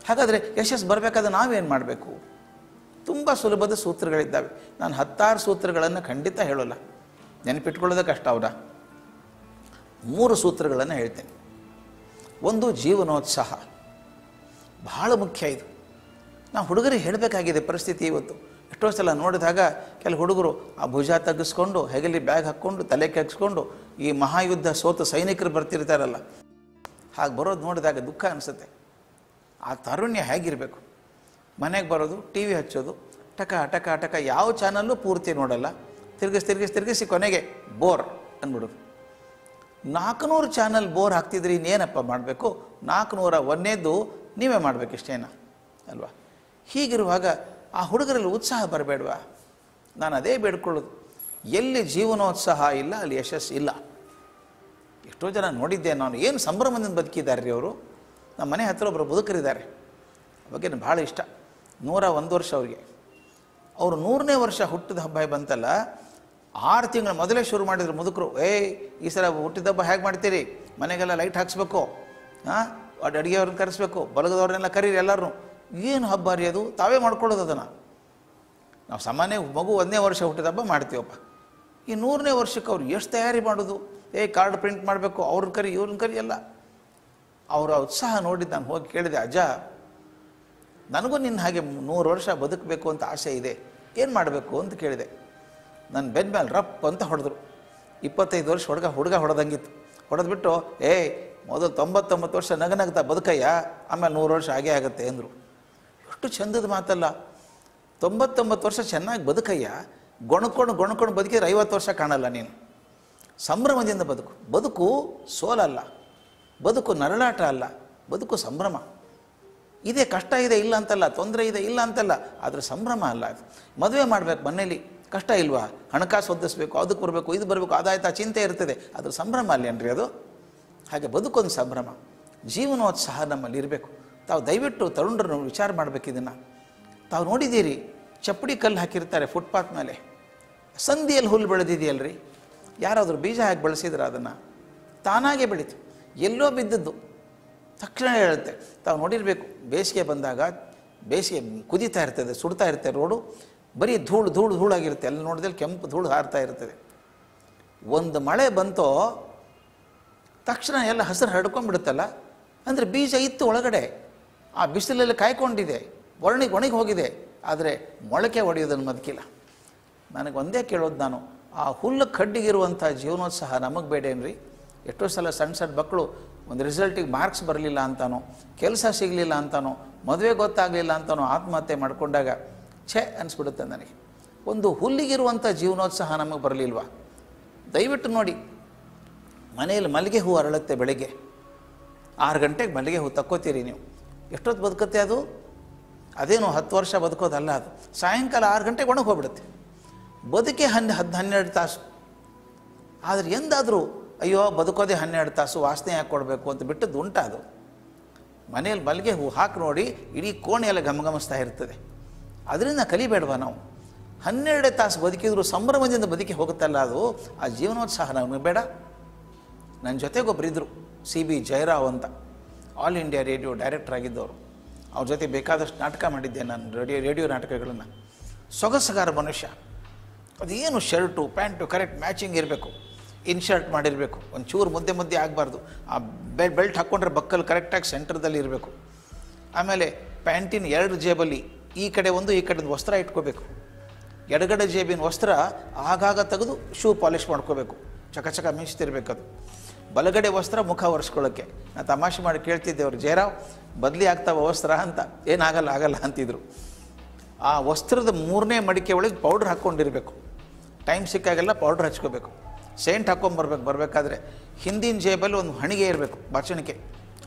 ಹಾಗಾದರೆ ಯಶಸ್ಸು ಬರಬೇಕಾದ್ರೆ ನಾವೇನು ಮಾಡಬೇಕು? ತುಂಬ ಸುಲಭದ ಸೂತ್ರಗಳಿದ್ದಾವೆ. ನಾನು 10 ಸೂತ್ರಗಳನ್ನು ಖಂಡಿತ ಹೇಳೋಲ್ಲ, ನೆನಪಿಟ್ಕೊಳ್ಳೋದೇ ಕಷ್ಟ ಅವರ. 3 ಸೂತ್ರಗಳನ್ನು ಹೇಳ್ತೇನೆ. ಒಂದು ಜೀವನೋತ್ಸಾಹ, ಬಹಳ ಮುಖ್ಯ ಇದು. ನಾವು ಹುಡುಗರಿಗೆ ಹೇಳಬೇಕಾಗಿದೆ ಪರಿಸ್ಥಿತಿ ಇವತ್ತು. ಎಷ್ಟೋ ಸಲ ನೋಡಿದಾಗ ಕೆಲವು ಹುಡುಗರು ಆ ಭುಜ ತಗ್ಗಿಸ್ಕೊಂಡು ಹೆಗಲಿ ಬ್ಯಾಗ್ ಹಾಕ್ಕೊಂಡು ತಲೆ ಕೆಗ್ಸ್ಕೊಂಡು ಈ ಮಹಾಯುದ್ಧ ಸೋತ ಸೈನಿಕರು ಬರ್ತಿರ್ತಾರಲ್ಲ, ಹಾಗೆ ಬರೋದು ನೋಡಿದಾಗ ದುಃಖ ಅನಿಸುತ್ತೆ. ಆ ತಾರುಣ್ಯ ಹೇಗಿರಬೇಕು? ಮನೆಗೆ ಬರೋದು, ಟಿ ವಿ ಹಚ್ಚೋದು, ಟಕ ಟಕ ಟಕ, ಯಾವ ಚಾನಲ್ಲು ಪೂರ್ತಿ ನೋಡಲ್ಲ, ತಿರುಗಿಸಿ ಕೊನೆಗೆ ಬೋರ್ ಅಂದ್ಬಿಡೋದು. 400 ಚಾನಲ್ ಬೋರ್ ಹಾಕ್ತಿದ್ರಿ, ಇನ್ನೇನಪ್ಪ ಮಾಡಬೇಕು? 401ನೇದು ನೀವೇ ಮಾಡಬೇಕು, ಇಷ್ಟೇನ ಅಲ್ವಾ? ಹೀಗಿರುವಾಗ ಆ ಹುಡುಗರಲ್ಲಿ ಉತ್ಸಾಹ ಬರಬೇಡವಾ? ನಾನು ಅದೇ ಬೇಡ್ಕೊಳ್ಳೋದು. ಎಲ್ಲಿ ಜೀವನೋತ್ಸಾಹ ಇಲ್ಲ ಅಲ್ಲಿ ಯಶಸ್ಸು ಇಲ್ಲ. ಎಷ್ಟೋ ಜನ ನೋಡಿದ್ದೆ ನಾನು, ಏನು ಸಂಭ್ರಮದಿಂದ ಬದುಕಿದ್ದಾರೆ ರೀ ಅವರು. ನಮ್ಮ ಮನೆ ಹತ್ತಿರ ಒಬ್ಬರು ಮುದುಕರಿದ್ದಾರೆ, ಬಗ್ಗೆ ನನಗೆ ಭಾಳ ಇಷ್ಟ. 101 ವರ್ಷ ಅವರಿಗೆ. ಅವರು 100ನೇ ವರ್ಷ ಹುಟ್ಟಿದ ಹಬ್ಬ ಬಂತಲ್ಲ, 6 ತಿಂಗಳ ಮೊದಲೇ ಶುರು ಮಾಡಿದ್ರು ಮುದುಕರು. ಈ ಸಲ ಹುಟ್ಟಿದ ಹಬ್ಬ ಹೇಗೆ ಮಾಡ್ತೀರಿ? ಮನೆಗೆಲ್ಲ ಲೈಟ್ ಹಾಕ್ಸ್ಬೇಕು, ಅಡುಗೆಯವ್ರನ್ನ ಕರೆಸ್ಬೇಕು, ಬಲಗದವ್ರನ್ನೆಲ್ಲ ಕರೀರಿ ಎಲ್ಲರೂ. ಏನು ಹಬ್ಬ ರೀ ಅದು? ತಾವೇ ಮಾಡ್ಕೊಳ್ಳೋದು ಅದನ್ನು. ನಾವು ಸಾಮಾನ್ಯ ಮಗು 1ನೇ ವರ್ಷ ಹುಟ್ಟಿದ ಹಬ್ಬ ಮಾಡ್ತೀವಪ್ಪ. ಈ 100ನೇ ವರ್ಷಕ್ಕೆ ಅವ್ರು ಎಷ್ಟು ತಯಾರಿ ಮಾಡೋದು? ಕಾರ್ಡ್ ಪ್ರಿಂಟ್ ಮಾಡಬೇಕು, ಅವ್ರನ್ನ ಕರಿ ಇವ್ರನ್ನ ಕರಿ ಎಲ್ಲ. ಅವರ ಉತ್ಸಾಹ ನೋಡಿದ್ದು ನಾನು ಹೋಗಿ ಕೇಳಿದೆ, ಅಜ್ಜ ನನಗೂ ನಿನ್ನ ಹಾಗೆ 100 ವರ್ಷ ಬದುಕಬೇಕು ಅಂತ ಆಸೆ ಇದೆ, ಏನು ಮಾಡಬೇಕು ಅಂತ ಕೇಳಿದೆ. ನನ್ನ ಬೆನ್ನ ಮೇಲೆ ರಪ್ ಅಂತ ಹೊಡೆದ್ರು. 25 ವರ್ಷ ಹುಡುಗ ಹೊಡೆದಂಗಿತ್ತು. ಹೊಡೆದ್ಬಿಟ್ಟು ಮೊದಲು 99 ವರ್ಷ ನಗನಗ್ತಾ ಬದುಕಯ್ಯ, ಆಮೇಲೆ 100 ವರ್ಷ ಹಾಗೇ ಆಗುತ್ತೆ ಅಂದರು. ಎಷ್ಟು ಚಂದದ ಮಾತಲ್ಲ. 99 ವರ್ಷ ಚೆನ್ನಾಗಿ ಬದುಕಯ್ಯ, ಗೊಣಕೊಂಡು ಬದುಕಿದ್ರೆ 50 ವರ್ಷ ಕಾಣಲ್ಲ ನೀನು. ಸಂಭ್ರಮದಿಂದ ಬದುಕು ಸೋಲಲ್ಲ, ಬದುಕು ನರಳಾಟ ಅಲ್ಲ, ಬದುಕು ಸಂಭ್ರಮ. ಇದೇ ಕಷ್ಟ ಇದೆ ಇಲ್ಲ ಅಂತಲ್ಲ, ತೊಂದರೆ ಇದೆ ಇಲ್ಲ ಅಂತಲ್ಲ, ಆದರೆ ಸಂಭ್ರಮ ಅಲ್ಲ. ಮದುವೆ ಮಾಡಬೇಕು, ಮನೇಲಿ ಕಷ್ಟ ಇಲ್ವಾ? ಹಣಕಾಸು ಒದ್ದಿಸ್ಬೇಕು, ಅದಕ್ಕೆ ಬರಬೇಕು, ಇದು ಬರಬೇಕು, ಅದಾಯ್ತಾ ಚಿಂತೆ ಇರ್ತದೆ, ಅದ್ರ ಸಂಭ್ರಮ ಅಲ್ಲೇನ್ರಿ ಅದು? ಹಾಗೆ ಬದುಕೊಂದು ಸಂಭ್ರಮ, ಜೀವನೋತ್ಸಾಹ ನಮ್ಮಲ್ಲಿ ಇರಬೇಕು. ತಾವು ದಯವಿಟ್ಟು ತರುಣರನ್ನು ವಿಚಾರ ಮಾಡಬೇಕು. ಇದನ್ನು ತಾವು ನೋಡಿದ್ದೀರಿ, ಚಪ್ಪಡಿ ಕಲ್ಲು ಹಾಕಿರ್ತಾರೆ ಫುಟ್ಪಾತ್ ಮೇಲೆ, ಸಂದಿಯಲ್ಲಿ ಹುಲ್ಲು ಬೆಳೆದಿದೆಯಲ್ರಿ, ಯಾರಾದರೂ ಬೀಜ ಹಾಕಿ ಬೆಳೆಸಿದ್ರೆ ಅದನ್ನು ತಾನಾಗೇ ಬೆಳೀತು. ಎಲ್ಲೋ ಬಿದ್ದದ್ದು ತಕ್ಷಣ ಹೇಳುತ್ತೆ. ತಾವು ನೋಡಿರಬೇಕು, ಬೇಸಿಗೆ ಬಂದಾಗ ಬೇಸಿಗೆ ಕುದೀತಾ ಇರ್ತದೆ, ಸುಡ್ತಾ ಇರ್ತದೆ ರೋಡು, ಬರೀ ಧೂಳಾಗಿರುತ್ತೆ. ಅಲ್ಲಿ ನೋಡಿದಲ್ಲಿ ಕೆಂಪು ಧೂಳು ಹಾರ್ತಾ ಇರ್ತದೆ. ಒಂದು ಮಳೆ ಬಂತೋ ತಕ್ಷಣ ಎಲ್ಲ ಹಸಿರು ಹರಡ್ಕೊಂಡ್ಬಿಡುತ್ತಲ್ಲ, ಅಂದರೆ ಬೀಜ ಇತ್ತು ಒಳಗಡೆ, ಆ ಬಿಸಿಲಲ್ಲಿ ಕಾಯ್ಕೊಂಡಿದೆ, ಒಣಗಿ ಹೋಗಿದೆ, ಆದರೆ ಮೊಳಕೆ ಹೊಡೆಯೋದನ್ನು ಬದುಕಿಲ್ಲ. ನನಗೆ ಒಂದೇ ಕೇಳೋದು ನಾನು, ಆ ಹುಲ್ಲು ಕಡ್ಡಿಗಿರುವಂಥ ಜೀವನೋತ್ಸಾಹ ನಮಗೆ ಬೇಡೇನ್ರಿ? ಎಷ್ಟೋ ಸಲ ಸಣ್ಣ ಮಕ್ಕಳು ಒಂದು ರಿಸಲ್ಟಿಗೆ ಮಾರ್ಕ್ಸ್ ಬರಲಿಲ್ಲ ಅಂತಾನೋ, ಕೆಲಸ ಸಿಗಲಿಲ್ಲ ಅಂತಾನೋ, ಮದುವೆ ಗೊತ್ತಾಗಲಿಲ್ಲ ಅಂತಾನೋ ಆತ್ಮಹತ್ಯೆ ಮಾಡಿಕೊಂಡಾಗ ಅನಿಸ್ಬಿಡುತ್ತೆ ನನಗೆ. ಒಂದು ಹುಲ್ಲಿಗಿರುವಂಥ ಜೀವನೋತ್ಸಾಹ ನಮಗೆ ಬರಲಿಲ್ವಾ? ದಯವಿಟ್ಟು ನೋಡಿ, ಮನೆಯಲ್ಲಿ ಮಲ್ಲಿಗೆ ಹೂ ಅರಳುತ್ತೆ, ಬೆಳಗ್ಗೆ 6 ಗಂಟೆಗೆ ಮಲ್ಲಿಗೆ ಹೂ ತಕ್ಕೋತೀರಿ ನೀವು, ಎಷ್ಟೊತ್ತು ಬದುಕುತ್ತೆ ಅದು? ಅದೇನು 10 ವರ್ಷ ಬದುಕೋದಲ್ಲ ಅದು. ಸಾಯಂಕಾಲ 6 ಗಂಟೆಗೆ ಒಣಗಿ ಹೋಗ್ಬಿಡುತ್ತೆ. ಬದುಕೆ 12 ತಾಸು. ಆದರೆ ಎಂದಾದರೂ ಅಯ್ಯೋ ಬದುಕೋದೇ 12 ತಾಸು, ವಾಸನೆ ಯಾಕೆ ಕೊಡಬೇಕು ಅಂತ ಬಿಟ್ಟದ್ದು ಉಂಟಾ? ಅದು ಮನೆಯಲ್ಲಿ ಮಲ್ಲಿಗೆ ಹೂ ಹಾಕಿ ನೋಡಿ, ಇಡೀ ಕೋಣೆಯೆಲ್ಲ ಘಮಘಮಿಸ್ತಾ ಇರ್ತದೆ. ಅದರಿಂದ ಕಲಿಬೇಡವಾ ನಾವು? 12 ತಾಸು ಬದುಕಿದ್ರು ಸಂಭ್ರಮದಿಂದ ಬದುಕಿ ಹೋಗುತ್ತಲ್ಲ ಅದು. ಆ ಜೀವನೋತ್ಸಾಹ ನಮಗೆ ಬೇಡ. ನನ್ನ ಜೊತೆಗೊಬ್ಬರಿದ್ದರು, CB ಜಯರಾವ್ ಅಂತ, ಆಲ್ ಇಂಡಿಯಾ ರೇಡಿಯೋ ಡೈರೆಕ್ಟರ್ ಆಗಿದ್ದವರು. ಅವ್ರ ಜೊತೆ ಬೇಕಾದಷ್ಟು ನಾಟಕ ಮಾಡಿದ್ದೆ ನಾನು, ರೇಡಿಯೋ ನಾಟಕಗಳನ್ನು. ಸೊಗಸುಗಾರ ಮನುಷ್ಯ. ಅದೇನು ಶರ್ಟು ಪ್ಯಾಂಟು ಕರೆಕ್ಟ್ ಮ್ಯಾಚಿಂಗ್ ಇರಬೇಕು, ಇನ್ಶರ್ಟ್ ಮಾಡಿರಬೇಕು, ಒಂಚೂರು ಮುದ್ದೆ ಆಗಬಾರ್ದು. ಆ ಬೆಲ್ಟ್ ಹಾಕ್ಕೊಂಡ್ರೆ ಬಕ್ಕಲ್ ಕರೆಕ್ಟಾಗಿ ಸೆಂಟ್ರದಲ್ಲಿ ಇರಬೇಕು. ಆಮೇಲೆ ಪ್ಯಾಂಟಿನ 2 ಜೇಬಲ್ಲಿ ಈ ಕಡೆ ಒಂದು ಈ ಕಡೆ ಒಂದು ವಸ್ತ್ರ ಇಟ್ಕೋಬೇಕು. ಎಡಗಡೆ ಜೇಬಿನ ವಸ್ತ್ರ ಆಗಾಗ ತೆಗೆದು ಶೂ ಪಾಲಿಷ್ ಮಾಡ್ಕೋಬೇಕು, ಚಕ ಮಿಂಚ್ತಿರ್ಬೇಕದು. ಬಲಗಡೆ ವಸ್ತ್ರ ಮುಖ ಒರೆಸ್ಕೊಳ್ಳೋಕ್ಕೆ. ನಾನು ತಮಾಷೆ ಮಾಡಿ ಕೇಳ್ತಿದ್ದೆ ಅವ್ರು, ಜಯರಾವ್ ಬದಲಿ ಆಗ್ತಾವ ವಸ್ತ್ರ ಅಂತ. ಆಗಲ್ಲ ಅಂತಿದ್ರು. ಆ ವಸ್ತ್ರದ 3ನೇ ಮಡಿಕೆ ಒಳಗೆ ಪೌಡ್ರ್ ಹಾಕ್ಕೊಂಡಿರಬೇಕು. ಟೈಮ್ ಸಿಕ್ಕಾಗೆಲ್ಲ ಪೌಡ್ರ್ ಹಚ್ಕೋಬೇಕು. ಸೆಂಟ್ ಬರಬೇಕಾದ್ರೆ ಹಿಂದಿನ ಜೇಬಲ್ಲಿ ಒಂದು ಹಣಿಗೆ ಇರಬೇಕು, ಬಾಚಣಿಕೆ,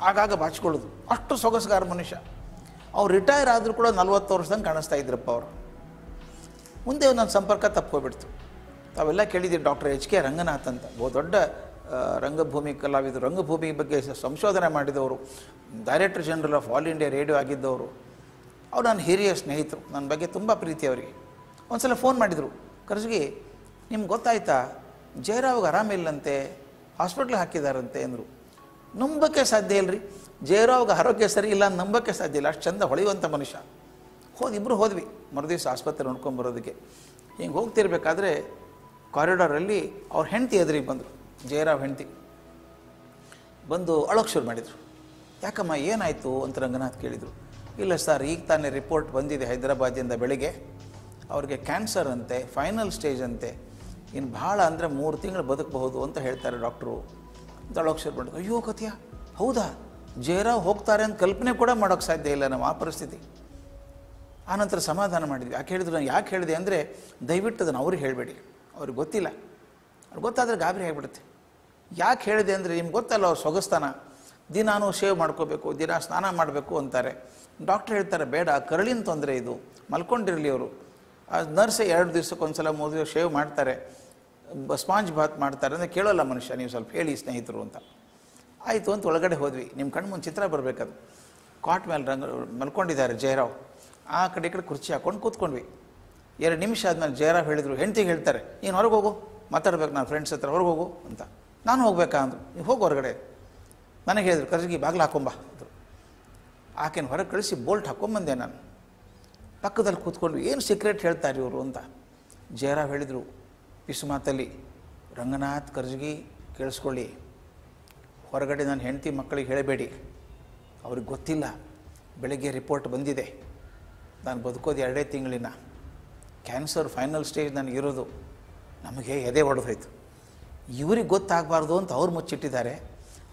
ಆಗಾಗ ಬಾಚ್ಕೊಳ್ಳೋದು. ಅಷ್ಟು ಸೊಗಸುಗಾರ ಮನುಷ್ಯ. ಅವ್ರು ರಿಟೈರ್ ಆದರೂ ಕೂಡ 40 ವರ್ಷದಂಗೆ ಕಾಣಿಸ್ತಾ ಇದ್ರಪ್ಪ ಅವರು. ಮುಂದೆ ನನ್ನ ಸಂಪರ್ಕ ತಪ್ಪೋಗ್ಬಿಡ್ತು. ತಾವೆಲ್ಲ ಕೇಳಿದ್ದೀರಿ, ಡಾಕ್ಟರ್ HK ರಂಗನಾಥ್ ಅಂತ, ದೊಡ್ಡ ರಂಗಭೂಮಿ ಕಲಾವಿದರು, ರಂಗಭೂಮಿ ಬಗ್ಗೆ ಸಂಶೋಧನೆ ಮಾಡಿದವರು, director general of All India Radio ಆಗಿದ್ದವರು. ಅವ್ರು ನನ್ನ ಹಿರಿಯ ಸ್ನೇಹಿತರು, ನನ್ನ ಬಗ್ಗೆ ತುಂಬ ಪ್ರೀತಿ ಅವರಿಗೆ. ಒಂದು ಸಲ ಫೋನ್ ಮಾಡಿದರು, ಕರ್ಜಿಗೆ ನಿಮ್ಗೆ ಗೊತ್ತಾಯ್ತಾ ಜಯರಾವ್ಗೆ ಆರಾಮಿಲ್ಲಂತೆ, ಹಾಸ್ಪಿಟ್ಲಿಗೆ ಹಾಕಿದಾರಂತೆ ಅಂದರು. ನಂಬಕ್ಕೆ ಸಾಧ್ಯ ಇಲ್ಲರಿ. ಜಯರಾವ್ಗೆ ಆರೋಗ್ಯ ಸರಿ ಇಲ್ಲ ಅಂತ ನಂಬೋಕ್ಕೆ ಸಾಧ್ಯ ಇಲ್ಲ, ಅಷ್ಟು ಚಂದ ಹೊಳೆಯುವಂಥ ಮನುಷ್ಯ. ಇಬ್ಬರು ಹೋದ್ವಿ ಮರುದಿವಸ ಆಸ್ಪತ್ರೆ ನೋಡ್ಕೊಂಬರೋದಕ್ಕೆ. ಹಿಂಗೆ ಹೋಗ್ತಿರ್ಬೇಕಾದ್ರೆ ಕಾರಿಡಾರಲ್ಲಿ ಅವ್ರ ಹೆಂಡತಿ ಎದುರಿಗೆ ಬಂದರು, ಜಯರಾವ್ ಹೆಂಡತಿ ಬಂದು ಅಳೋಕ್ಕೆ ಶುರು ಮಾಡಿದರು. ಯಾಕಮ್ಮ ಏನಾಯಿತು ಅಂತ ರಂಗನಾಥ್ ಕೇಳಿದರು. ಇಲ್ಲ ಸರ್, ಈಗ ತಾನೇ ರಿಪೋರ್ಟ್ ಬಂದಿದೆ ಹೈದರಾಬಾದಿಂದ ಬೆಳಿಗ್ಗೆ, ಅವ್ರಿಗೆ ಕ್ಯಾನ್ಸರ್ ಅಂತೆ, ಫೈನಲ್ ಸ್ಟೇಜ್ ಅಂತೆ, ಇನ್ನು ಭಾಳ ಅಂದರೆ 3 ತಿಂಗಳು ಬದುಕಬಹುದು ಅಂತ ಹೇಳ್ತಾರೆ ಡಾಕ್ಟ್ರು ಅಂತ ಅಳೋಕ್ಕೆ ಶುರು ಮಾಡಿದ್ರು. ಅಯ್ಯೋ ಕಥೆಯ, ಹೌದಾ? ಜಯರಾವ್ ಹೋಗ್ತಾರೆ ಅಂತ ಕಲ್ಪನೆ ಕೂಡ ಮಾಡೋಕ್ಕೆ ಸಾಧ್ಯ ಇಲ್ಲ ನಾವು ಆ ಪರಿಸ್ಥಿತಿ. ಆನಂತರ ಸಮಾಧಾನ ಮಾಡಿದ್ವಿ. ಯಾಕೆ ಹೇಳಿದ್ರು? ನಾನು ಯಾಕೆ ಹೇಳಿದೆ ಅಂದರೆ, ದಯವಿಟ್ಟು ಅದನ್ನು ಅವ್ರಿಗೆ ಹೇಳಬೇಡಿ, ಅವ್ರಿಗೆ ಗೊತ್ತಿಲ್ಲ, ಅವ್ರಿಗೆ ಗೊತ್ತಾದರೆ ಗಾಬರಿ ಆಗಿಬಿಡುತ್ತೆ. ಯಾಕೆ ಹೇಳಿದೆ ಅಂದರೆ, ನಿಮ್ಗೆ ಗೊತ್ತಲ್ಲ ಅವ್ರು ಸೊಗಸ್ತಾನ, ದಿನಾನು ಶೇವ್ ಮಾಡ್ಕೋಬೇಕು, ದಿನ ಸ್ನಾನ ಮಾಡಬೇಕು ಅಂತಾರೆ. ಡಾಕ್ಟ್ರ್ ಹೇಳ್ತಾರೆ ಬೇಡ, ಕರಳಿನ ತೊಂದರೆ ಇದು, ಮಲ್ಕೊಂಡಿರಲಿ ಅವರು. ಆ ನರ್ಸೆ 2 ದಿವಸಕ್ಕೊಂದ್ಸಲ 3 ದಿವಸ ಶೇವ್ ಮಾಡ್ತಾರೆ, ಸ್ಪಾಂಜ್ ಬಾತ್ ಮಾಡ್ತಾರೆ ಅಂದರೆ ಕೇಳೋಲ್ಲ ಮನುಷ್ಯ, ನೀವು ಸ್ವಲ್ಪ ಹೇಳಿ ಸ್ನೇಹಿತರು ಅಂತ. ಆಯಿತು ಅಂತ ಒಳಗಡೆ ಹೋದ್ವಿ. ನಿಮ್ಮ ಕಣ್ಣು ಮುಂದೆ ಚಿತ್ರ ಬರಬೇಕದು. ಕಾಟ್ ಮೇಲೆ ಮಲ್ಕೊಂಡಿದ್ದಾರೆ ಜಯರಾವ್, ಆ ಕಡೆ ಈ ಕಡೆ ಕುರ್ಚಿ ಹಾಕ್ಕೊಂಡು ಕೂತ್ಕೊಂಡ್ವಿ. 2 ನಿಮಿಷ ಆದಮೇಲೆ ಜಯರಾವ್ ಹೇಳಿದರು, ಹೆಂಡ್ತಿಗೆ ಹೇಳ್ತಾರೆ, ನೀನು ಹೊರಗೆ ಹೋಗು, ಮಾತಾಡ್ಬೇಕು ನಾನು ಫ್ರೆಂಡ್ಸ್ ಹತ್ರ, ಹೊರಗೆ ಹೋಗು ಅಂತ. ನಾನು ಹೋಗ್ಬೇಕಾ ಅಂದರು. ನೀವು ಹೋಗು ಹೊರಗಡೆ. ನನಗೆ ಹೇಳಿದ್ರು, ಕರ್ಜಿಗೆ ಬಾಗಿಲು ಹಾಕೊಂಬ ಅಂದರು. ಆಕೆನ ಹೊರಗೆ ಕಳಿಸಿ ಬೋಲ್ಟ್ ಹಾಕ್ಕೊಂಬಂದೆ ನಾನು. ಪಕ್ಕದಲ್ಲಿ ಕೂತ್ಕೊಂಡು ಏನು ಸೀಕ್ರೆಟ್ ಹೇಳ್ತಾರೆ ಇವರು ಅಂತ. ಜಯರಾವ್ ಹೇಳಿದರು ಪಿಸು ಮಾತಲ್ಲಿ, ರಂಗನಾಥ್ ಕರ್ಜಗಿ ಕೇಳಿಸ್ಕೊಳ್ಳಿ, ಹೊರಗಡೆ ನನ್ನ ಹೆಂಡತಿ ಮಕ್ಕಳಿಗೆ ಹೇಳಬೇಡಿ, ಅವ್ರಿಗೆ ಗೊತ್ತಿಲ್ಲ, ಬೆಳಗ್ಗೆ ರಿಪೋರ್ಟ್ ಬಂದಿದೆ, ನಾನು ಬದುಕೋದು 2 ತಿಂಗಳಿನ, ಕ್ಯಾನ್ಸರ್ ಫೈನಲ್ ಸ್ಟೇಜ್ ನನಗಿರೋದು. ನಮಗೆ ಎದೆ ಹೊಡೆದೋಯ್ತು. ಇವ್ರಿಗೆ ಗೊತ್ತಾಗಬಾರ್ದು ಅಂತ ಅವ್ರು ಮುಚ್ಚಿಟ್ಟಿದ್ದಾರೆ,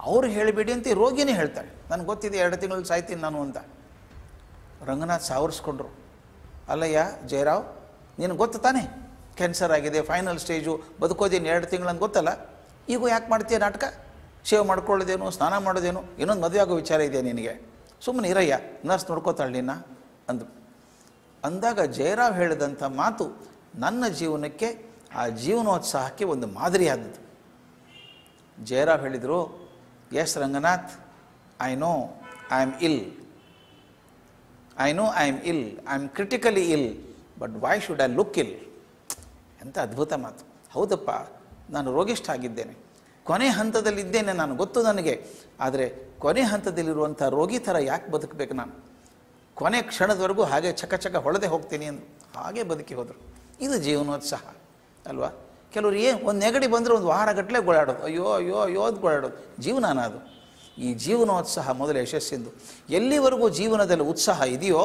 ಅವ್ರು ಹೇಳಬೇಡಿ ಅಂತ ರೋಗಿನೇ ಹೇಳ್ತಾರೆ, ನನಗೆ ಗೊತ್ತಿದೆ 2 ತಿಂಗಳಲ್ಲಿ ಸಾಯ್ತೀನಿ ನಾನು ಅಂತ. ರಂಗನಾಥ್ ಸಾವರಿಸ್ಕೊಂಡ್ರು. ಅಲ್ಲಯ್ಯ ಜಯರಾವ್, ನಿನಗೆ ಗೊತ್ತು ತಾನೇ ಕ್ಯಾನ್ಸರ್ ಆಗಿದೆ, ಫೈನಲ್ ಸ್ಟೇಜು, ಬದುಕೋದೇನು 2 ತಿಂಗಳಂತ ಗೊತ್ತಲ್ಲ, ಈಗೂ ಯಾಕೆ ಮಾಡ್ತೀಯ ನಾಟಕ? ಶೇವ್ ಮಾಡ್ಕೊಳ್ಳೋದೇನು, ಸ್ನಾನ ಮಾಡೋದೇನು, ಇನ್ನೊಂದು ಮದುವೆ ಆಗೋ ವಿಚಾರ ಇದೆ ನಿನಗೆ, ಸುಮ್ಮನೆ ಇರಯ್ಯ, ನರ್ಸ್ ನೋಡ್ಕೋತಾಳೆ ನಿನ್ನ ಅಂದರು. ಅಂದಾಗ ಜಯರಾವ್ ಹೇಳಿದಂಥ ಮಾತು ನನ್ನ ಜೀವನಕ್ಕೆ, ಆ ಜೀವನೋತ್ಸಾಹಕ್ಕೆ ಒಂದು ಮಾದರಿ ಆದದ್ದು. ಜಯರಾವ್ ಹೇಳಿದರು, S Ranganath, I know I am ill, I know I am ill, I am critically ill, but why should I look ill? ಎಂಥ ಅದ್ಭುತ ಮಾತು. ಹೌದಪ್ಪ, ನಾನು ರೋಗಿಷ್ಠ ಆಗಿದ್ದೇನೆ, ಕೊನೆ ಹಂತದಲ್ಲಿದ್ದೇನೆ, ನಾನು ಗೊತ್ತು ನನಗೆ. ಆದರೆ ಕೊನೆ ಹಂತದಲ್ಲಿರುವಂಥ ರೋಗಿ ಥರ ಯಾಕೆ ಬದುಕಬೇಕು ನಾನು? ಕೊನೆ ಕ್ಷಣದವರೆಗೂ ಹಾಗೆ ಚಕ ಚಕ ಹೊಳೆದೇ ಹೋಗ್ತೀನಿ ಅಂದರು. ಹಾಗೆ ಬದುಕಿ ಹೋದರು. ಇದು ಜೀವನೋತ್ಸಾಹ ಅಲ್ವಾ? ಕೆಲವರು ಒಂದು ನೆಗಡಿ ಬಂದರೆ ಒಂದು ವಾರಗಟ್ಟಲೆ ಗೋಳಾಡೋದು, ಅಯ್ಯೋ ಅಯ್ಯೋ ಅಯ್ಯೋ ಅದು ಗೋಳಾಡೋದು. ಜೀವನ ಅದು. ಈ ಜೀವನೋತ್ಸಾಹ ಮೊದಲು ಯಶಸ್ಸಿಂದು. ಎಲ್ಲಿವರೆಗೂ ಜೀವನದಲ್ಲಿ ಉತ್ಸಾಹ ಇದೆಯೋ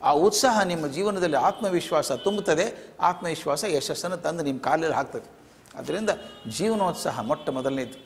ಆ ಉತ್ಸಾಹ ನಿಮ್ಮ ಜೀವನದಲ್ಲಿ ಆತ್ಮವಿಶ್ವಾಸ ತುಂಬುತ್ತದೆ. ಆತ್ಮವಿಶ್ವಾಸ ಯಶಸ್ಸನ್ನು ತಂದು ನಿಮ್ಮ ಕಾಲಲ್ಲಿ ಹಾಕ್ತದೆ. ಅದರಿಂದ ಜೀವನೋತ್ಸಾಹ ಮೊಟ್ಟ ಮೊದಲನೇದು.